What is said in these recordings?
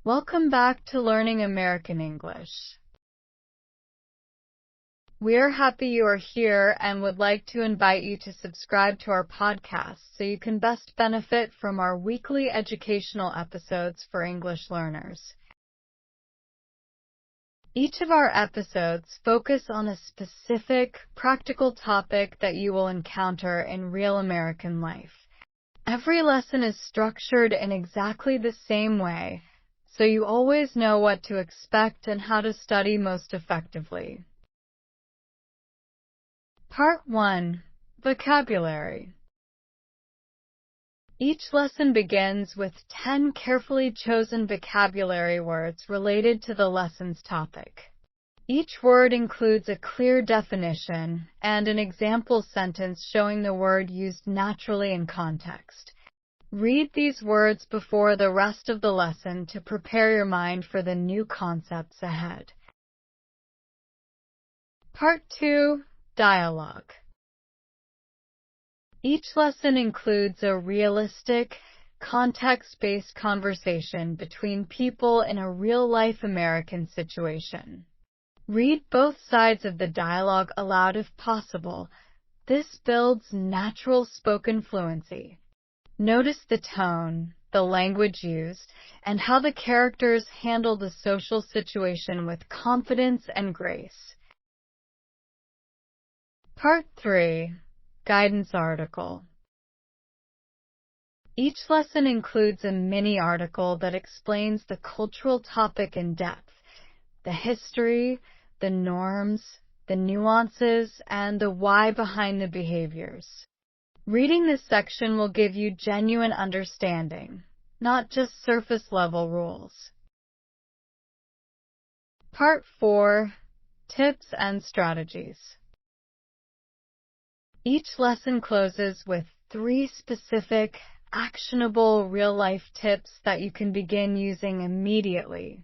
Welcome back to Learning American English. We are happy you are here and would like to invite you to subscribe to our podcast so you can best benefit from our weekly educational episodes for English learners. Each of our episodes focus on a specific, practical topic that you will encounter in real American life. Every lesson is structured in exactly the same way, so you always know what to expect and how to study most effectively. Part 1. Vocabulary. Each lesson begins with 10 carefully chosen vocabulary words related to the lesson's topic. Each word includes a clear definition and an example sentence showing the word used naturally in context. Read these words before the rest of the lesson to prepare your mind for the new concepts ahead. Part 2. Dialogue. Each lesson includes a realistic, context-based conversation between people in a real-life American situation. Read both sides of the dialogue aloud if possible. This builds natural spoken fluency. Notice the tone, the language used, and how the characters handle the social situation with confidence and grace. Part 3. Guidance article. Each lesson includes a mini article that explains the cultural topic in depth, the history, the norms, the nuances, and the why behind the behaviors. Reading this section will give you genuine understanding, not just surface-level rules. Part 4. Tips and strategies. Each lesson closes with 3 specific, actionable real-life tips that you can begin using immediately.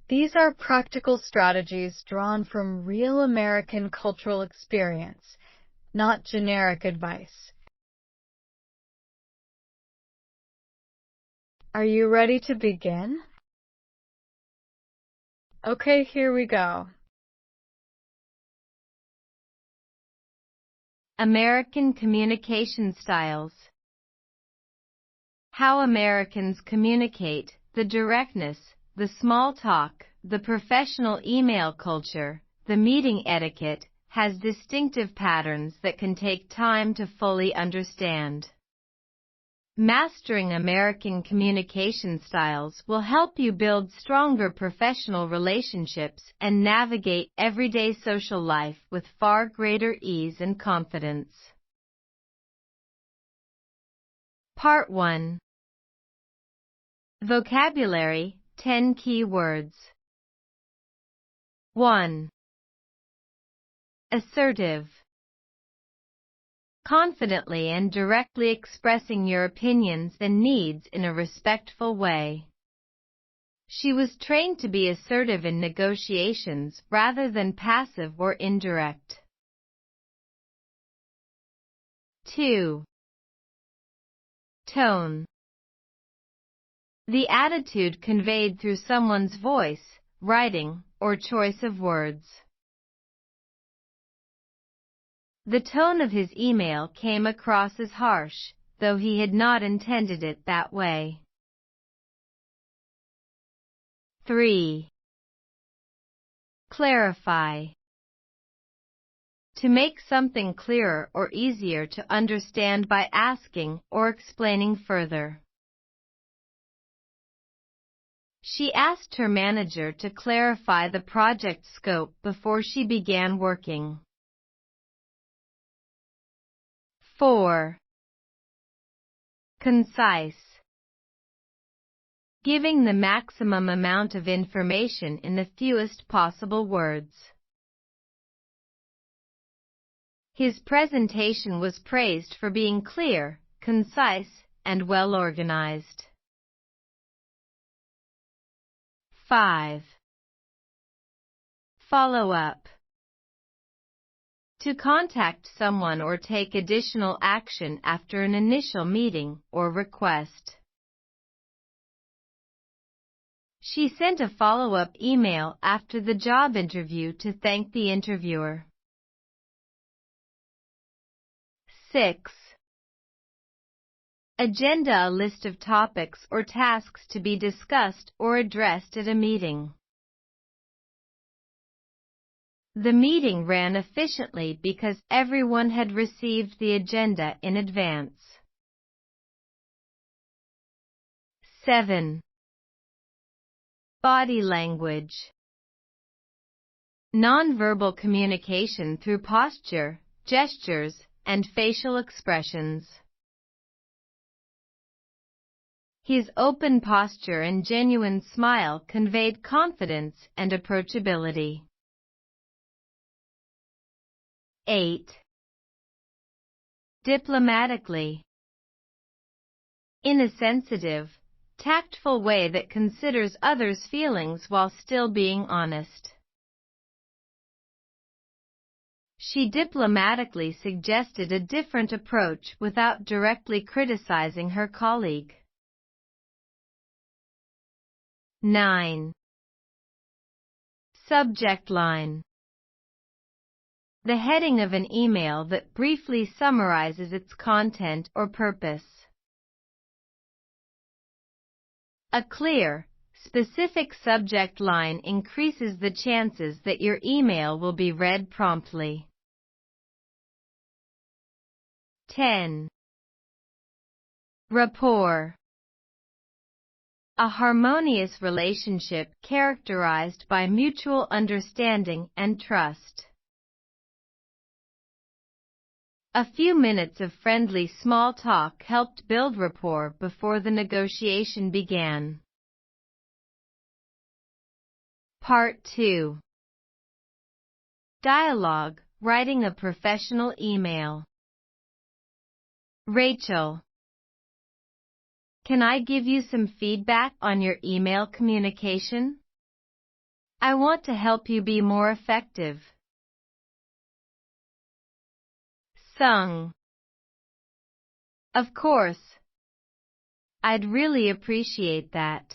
These are practical strategies drawn from real American cultural experience, not generic advice. Are you ready to begin? Okay, here we go. American communication styles. How Americans communicate, the directness, the small talk, the professional email culture, the meeting etiquette, has distinctive patterns that can take time to fully understand. Mastering American communication styles will help you build stronger professional relationships and navigate everyday social life with far greater ease and confidence. Part 1. Vocabulary, 10 key words. 1. Assertive. Confidently and directly expressing your opinions and needs in a respectful way. She was trained to be assertive in negotiations rather than passive or indirect. 2. Tone. The attitude conveyed through someone's voice, writing, or choice of words. The tone of his email came across as harsh, though he had not intended it that way. 3. Clarify. To make something clearer or easier to understand by asking or explaining further. She asked her manager to clarify the project scope before she began working. 4. Concise. Giving the maximum amount of information in the fewest possible words. His presentation was praised for being clear, concise, and well organized. 5. Follow up. To contact someone or take additional action after an initial meeting or request. She sent a follow-up email after the job interview to thank the interviewer. 6. Agenda: a list of topics or tasks to be discussed or addressed at a meeting. The meeting ran efficiently because everyone had received the agenda in advance. 7. Body language. Nonverbal communication through posture, gestures, and facial expressions. His open posture and genuine smile conveyed confidence and approachability. 8. Diplomatically. In a sensitive, tactful way that considers others' feelings while still being honest. She diplomatically suggested a different approach without directly criticizing her colleague. 9. Subject line. The heading of an email that briefly summarizes its content or purpose. A clear, specific subject line increases the chances that your email will be read promptly. 10. Rapport. A harmonious relationship characterized by mutual understanding and trust. A few minutes of friendly small talk helped build rapport before the negotiation began. Part 2. Dialogue: writing a professional email. Rachel. Can I give you some feedback on your email communication? I want to help you be more effective. Sung. Of course. I'd really appreciate that.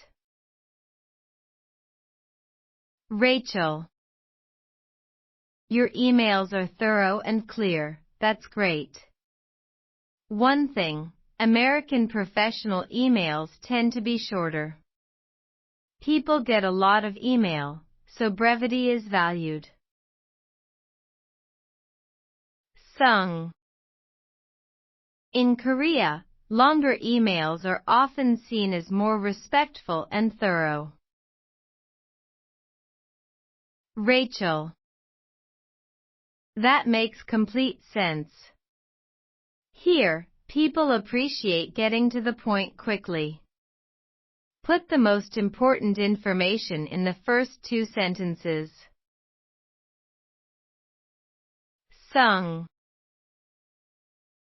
Rachel. Your emails are thorough and clear. That's great. One thing, American professional emails tend to be shorter. People get a lot of email, so brevity is valued. Sung. In Korea, longer emails are often seen as more respectful and thorough. Rachel. That makes complete sense. Here, people appreciate getting to the point quickly. Put the most important information in the first 2 sentences. Sung.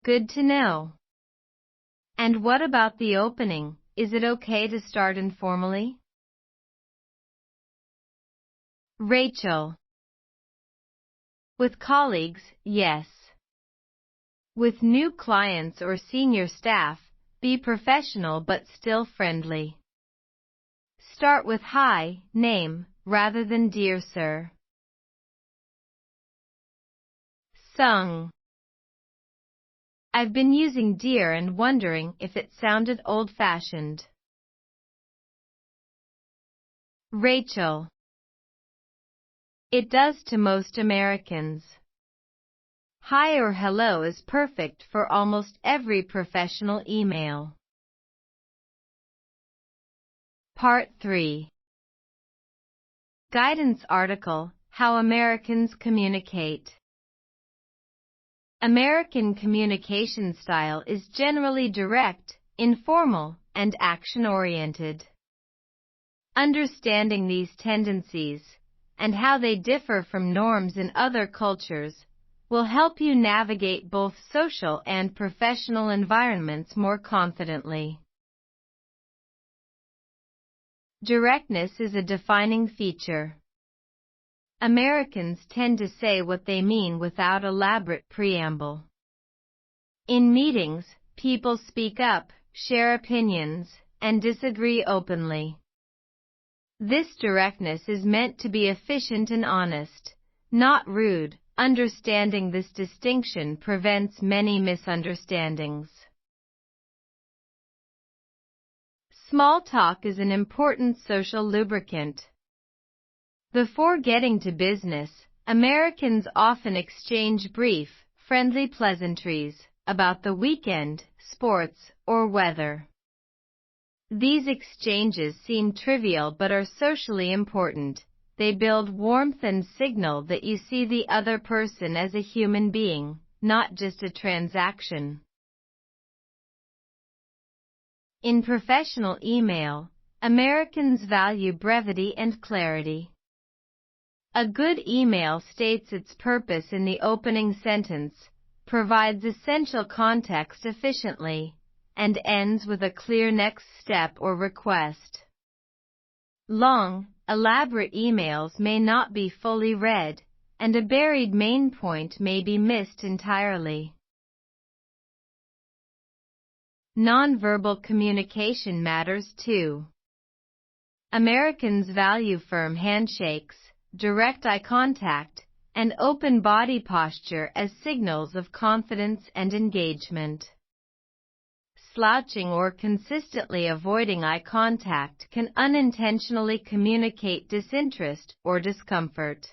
Good to know. And what about the opening? Is it okay to start informally? Rachel. With colleagues, yes. With new clients or senior staff, be professional but still friendly. Start with "Hi, name," rather than "Dear Sir." Sung. I've been using "dear" and wondering if it sounded old-fashioned. Rachel. It does to most Americans. Hi or hello is perfect for almost every professional email. Part 3. Guidance article: How Americans Communicate. American communication style is generally direct, informal, and action-oriented. Understanding these tendencies, and how they differ from norms in other cultures, will help you navigate both social and professional environments more confidently. Directness is a defining feature. Americans tend to say what they mean without elaborate preamble. In meetings, people speak up, share opinions, and disagree openly. This directness is meant to be efficient and honest, not rude. Understanding this distinction prevents many misunderstandings. Small talk is an important social lubricant. Before getting to business, Americans often exchange brief, friendly pleasantries about the weekend, sports, or weather. These exchanges seem trivial but are socially important. They build warmth and signal that you see the other person as a human being, not just a transaction. In professional email, Americans value brevity and clarity. A good email states its purpose in the opening sentence, provides essential context efficiently, and ends with a clear next step or request. Long, elaborate emails may not be fully read, and a buried main point may be missed entirely. Nonverbal communication matters too. Americans value firm handshakes, direct eye contact, and open body posture as signals of confidence and engagement. Slouching or consistently avoiding eye contact can unintentionally communicate disinterest or discomfort.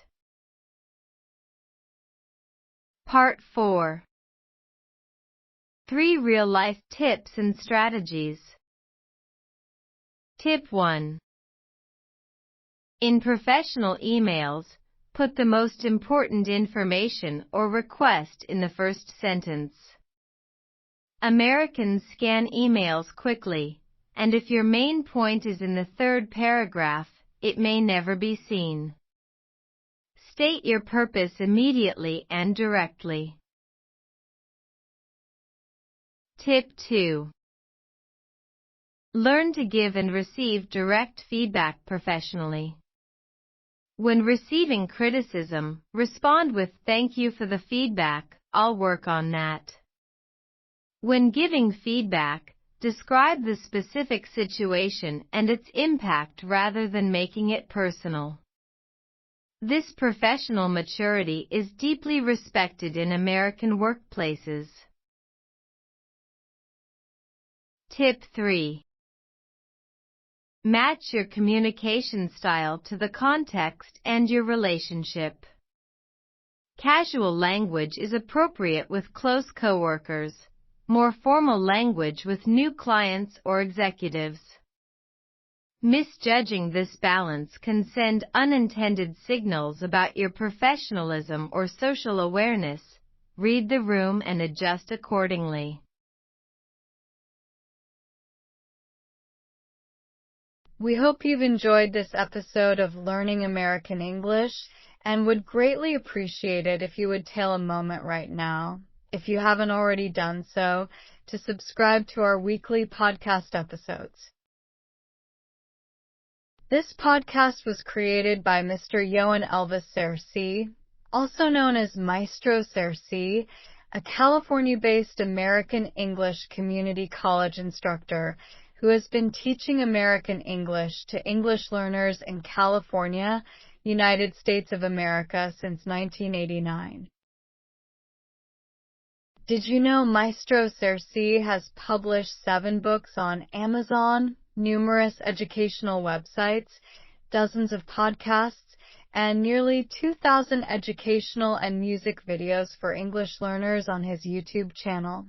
Part 4. 3 Real-life tips and strategies. Tip 1. In professional emails, put the most important information or request in the first sentence. Americans scan emails quickly, and if your main point is in the third paragraph, it may never be seen. State your purpose immediately and directly. Tip 2. Learn to give and receive direct feedback professionally. When receiving criticism, respond with "Thank you for the feedback, I'll work on that." When giving feedback, describe the specific situation and its impact rather than making it personal. This professional maturity is deeply respected in American workplaces. Tip 3. Match your communication style to the context and your relationship. Casual language is appropriate with close coworkers, more formal language with new clients or executives. Misjudging this balance can send unintended signals about your professionalism or social awareness. Read the room and adjust accordingly. We hope you've enjoyed this episode of Learning American English and would greatly appreciate it if you would take a moment right now, if you haven't already done so, to subscribe to our weekly podcast episodes. This podcast was created by Mr. Johan Elvis Sersea, also known as Maestro Sersea, a California-based American English community college instructor who has been teaching American English to English learners in California, United States of America since 1989. Did you know Maestro Sersea has published 7 books on Amazon, numerous educational websites, dozens of podcasts, and nearly 2,000 educational and music videos for English learners on his YouTube channel?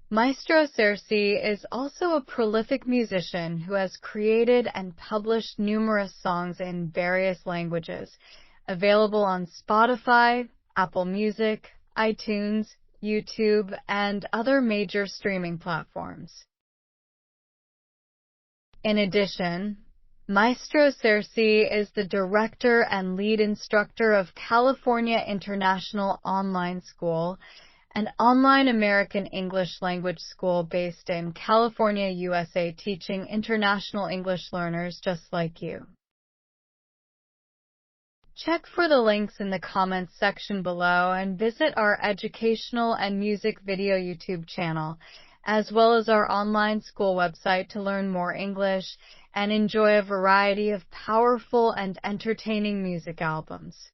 Maestro Sersea is also a prolific musician who has created and published numerous songs in various languages, available on Spotify, Apple Music, iTunes, YouTube, and other major streaming platforms. In addition, Maestro Sersea is the director and lead instructor of California International Online School, an online American English language school based in California, USA, teaching international English learners just like you. Check for the links in the comments section below and visit our educational and music video YouTube channel as well as our online school website to learn more English and enjoy a variety of powerful and entertaining music albums.